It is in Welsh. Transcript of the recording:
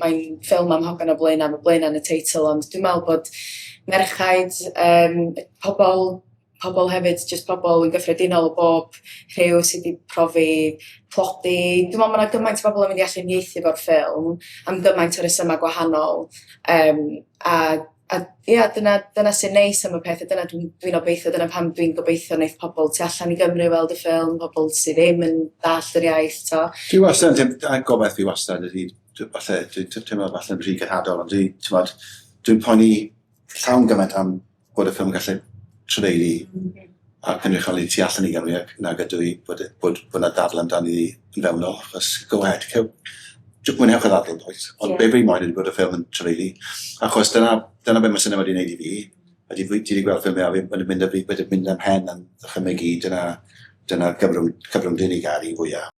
ffilm am hogan o Blaenau, mae Blaenau yn y teitl, ond dwi'n meddwl bod merchaid, pobl hefyd, just pobl yn gyffredinol o bob rhyw sydd wedi profi plodi. Dwi'n meddwl mae yna gymaint o bobl yn mynd i allu uniaethu fo'r ffilm am gymaint o resymau gwahanol. Dyna sy'n neis am y peth, dyna dwi'n obeithio, dyna pam dwi'n gobeithio wneith pobl tu allan i Gymru weld y ffilm, pobl sydd ddim yn dallt yr iaith. Dwi wastad, a gobaith fi wastad ydy, dwi'n teimlo falle'n rhy gyrhadol, ond dwi'n poeni llawn gymaint am bod y ffilm yn gallu trafeilu a cynrychioli tu allan i Gymru nag ydw i bod yna dadl amdani yn fewnol, achos go ahead, mwynhewch y ddadl, boys. Ond be fi'n moyn ydy bod y ffilm yn trafeilu, achos dyna be mae syniad wedi gwneud i fi. Ydy wedi gweld ffilmau a wedi mynd am hen am ddychymygu, dyna gyfrwng dyn i gael i fwyaf.